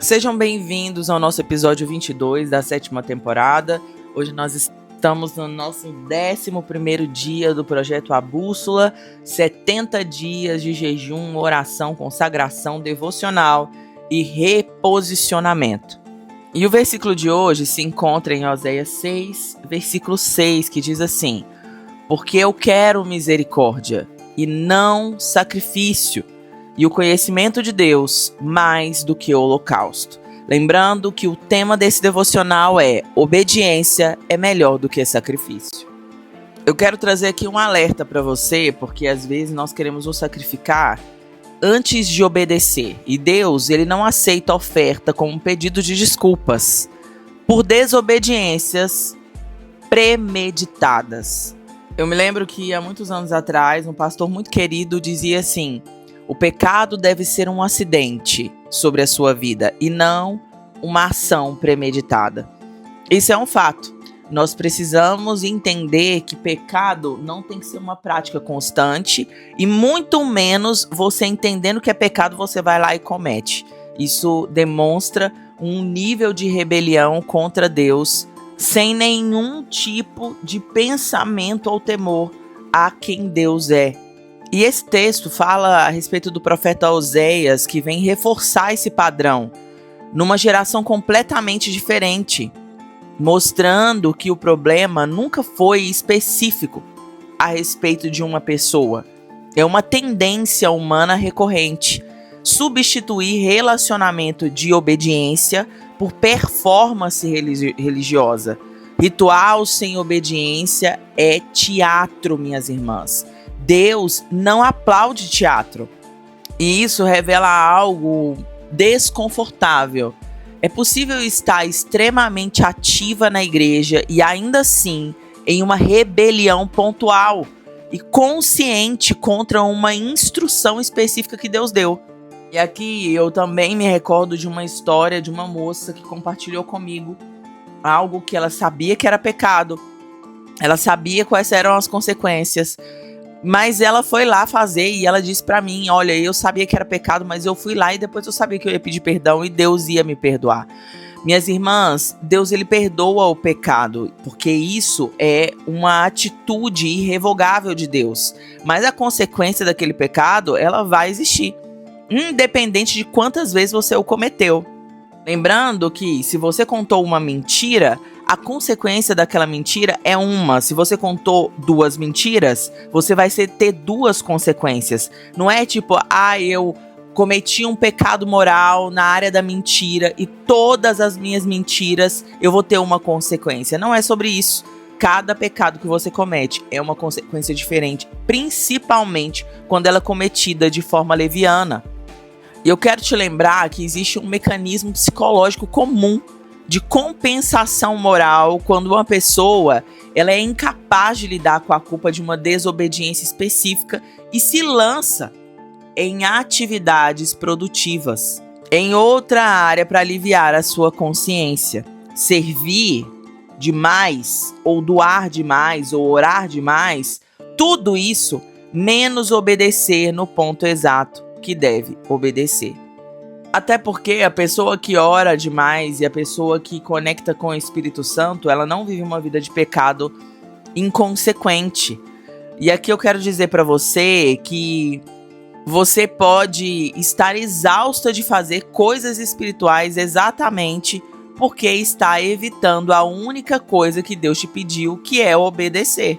Sejam bem-vindos ao nosso episódio 22 da 7ª temporada. Hoje nós estamos no nosso 11º dia do projeto A Bússola, 70 dias de jejum, oração, consagração, devocional e reposicionamento. E o versículo de hoje se encontra em Oséias 6, versículo 6, que diz assim: porque eu quero misericórdia e não sacrifício, e o conhecimento de Deus mais do que o holocausto. Lembrando que o tema desse devocional é: obediência é melhor do que sacrifício. Eu quero trazer aqui um alerta para você, porque às vezes nós queremos nos sacrificar antes de obedecer. E Deus, ele não aceita a oferta como um pedido de desculpas por desobediências premeditadas. Eu me lembro que há muitos anos atrás, um pastor muito querido dizia assim: o pecado deve ser um acidente sobre a sua vida e não uma ação premeditada. Isso é um fato. Nós precisamos entender que pecado não tem que ser uma prática constante e muito menos você entendendo que é pecado, você vai lá e comete. Isso demonstra um nível de rebelião contra Deus sem nenhum tipo de pensamento ou temor a quem Deus é. E esse texto fala a respeito do profeta Oséias, que vem reforçar esse padrão numa geração completamente diferente, mostrando que o problema nunca foi específico a respeito de uma pessoa. É uma tendência humana recorrente: substituir relacionamento de obediência por performance religiosa. Ritual sem obediência é teatro, minhas irmãs. Deus não aplaude teatro. E isso revela algo desconfortável. É possível estar extremamente ativa na igreja e ainda assim em uma rebelião pontual e consciente contra uma instrução específica que Deus deu. E aqui eu também me recordo de uma história de uma moça que compartilhou comigo algo que ela sabia que era pecado. Ela sabia quais eram as consequências, mas ela foi lá fazer e ela disse pra mim: olha, eu sabia que era pecado, mas eu fui lá e depois eu sabia que eu ia pedir perdão e Deus ia me perdoar. Minhas irmãs, Deus, ele perdoa o pecado, porque isso é uma atitude irrevogável de Deus. Mas a consequência daquele pecado, ela vai existir, independente de quantas vezes você o cometeu. Lembrando que se você contou uma mentira, a consequência daquela mentira é uma. Se você contou 2 mentiras, você vai ter 2 consequências. Não é tipo: eu cometi um pecado moral na área da mentira e todas as minhas mentiras eu vou ter uma consequência. Não é sobre isso. Cada pecado que você comete é uma consequência diferente, principalmente quando ela é cometida de forma leviana. E eu quero te lembrar que existe um mecanismo psicológico comum de compensação moral quando uma pessoa ela é incapaz de lidar com a culpa de uma desobediência específica e se lança em atividades produtivas em outra área para aliviar a sua consciência. Servir demais, ou doar demais, ou orar demais, tudo isso menos obedecer no ponto exato que deve obedecer. Até porque a pessoa que ora demais e a pessoa que conecta com o Espírito Santo, ela não vive uma vida de pecado inconsequente. E aqui eu quero dizer para você que você pode estar exausta de fazer coisas espirituais exatamente porque está evitando a única coisa que Deus te pediu, que é obedecer.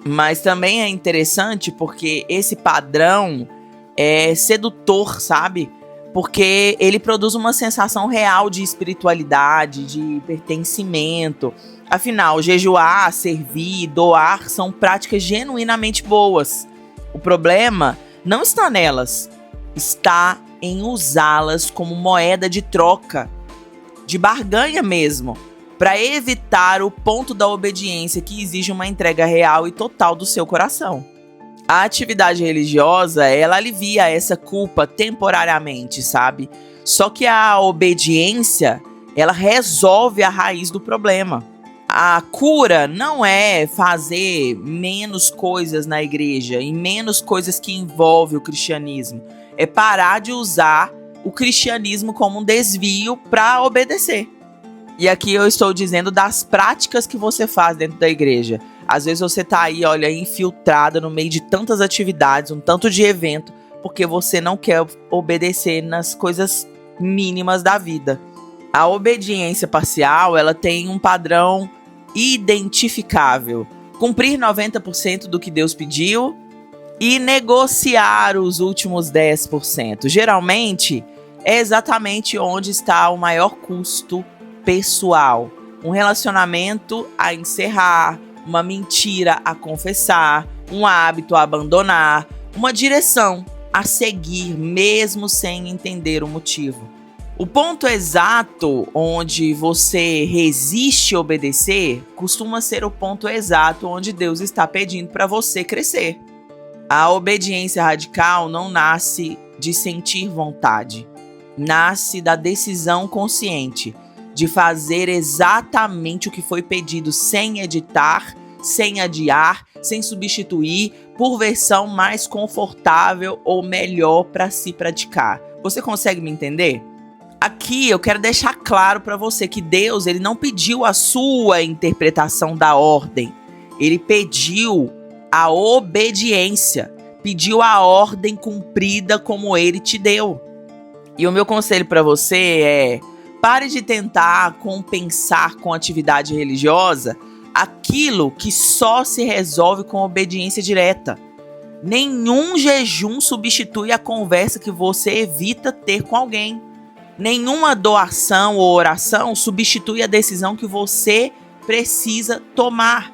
Mas também é interessante porque esse padrão é sedutor, sabe? Porque ele produz uma sensação real de espiritualidade, de pertencimento. Afinal, jejuar, servir, doar são práticas genuinamente boas. O problema não está nelas, está em usá-las como moeda de troca, de barganha mesmo, para evitar o ponto da obediência que exige uma entrega real e total do seu coração. A atividade religiosa, ela alivia essa culpa temporariamente, sabe? Só que a obediência, ela resolve a raiz do problema. A cura não é fazer menos coisas na igreja e menos coisas que envolvem o cristianismo. É parar de usar o cristianismo como um desvio para obedecer. E aqui eu estou dizendo das práticas que você faz dentro da igreja. Às vezes você tá aí, olha, infiltrada no meio de tantas atividades, um tanto de evento, porque você não quer obedecer nas coisas mínimas da vida. A obediência parcial, ela tem um padrão identificável. Cumprir 90% do que Deus pediu e negociar os últimos 10%. Geralmente, é exatamente onde está o maior custo pessoal. Um relacionamento a encerrar, uma mentira a confessar, um hábito a abandonar, uma direção a seguir mesmo sem entender o motivo. O ponto exato onde você resiste a obedecer costuma ser o ponto exato onde Deus está pedindo para você crescer. A obediência radical não nasce de sentir vontade, nasce da decisão consciente de fazer exatamente o que foi pedido sem editar, sem adiar, sem substituir por versão mais confortável ou melhor para se praticar. Você consegue me entender? Aqui eu quero deixar claro para você que Deus, ele não pediu a sua interpretação da ordem. Ele pediu a obediência, pediu a ordem cumprida como ele te deu. E o meu conselho para você é: pare de tentar compensar com atividade religiosa aquilo que só se resolve com obediência direta. Nenhum jejum substitui a conversa que você evita ter com alguém. Nenhuma doação ou oração substitui a decisão que você precisa tomar.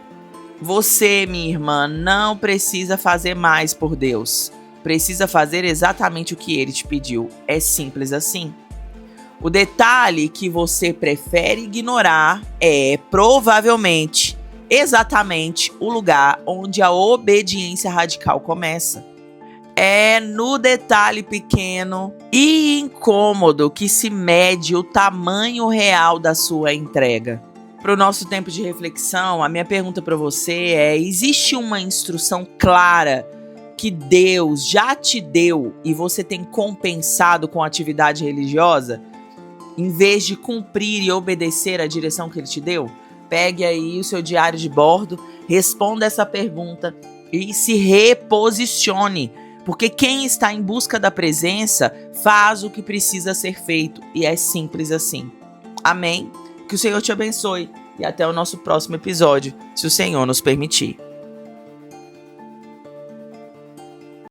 Você, minha irmã, não precisa fazer mais por Deus. Precisa fazer exatamente o que Ele te pediu. É simples assim. O detalhe que você prefere ignorar é, provavelmente, exatamente o lugar onde a obediência radical começa. É no detalhe pequeno e incômodo que se mede o tamanho real da sua entrega. Para o nosso tempo de reflexão, a minha pergunta para você é: existe uma instrução clara que Deus já te deu e você tem compensado com atividade religiosa, em vez de cumprir e obedecer a direção que Ele te deu? Pegue aí o seu diário de bordo, responda essa pergunta e se reposicione. Porque quem está em busca da presença faz o que precisa ser feito. E é simples assim. Amém? Que o Senhor te abençoe. E até o nosso próximo episódio, se o Senhor nos permitir.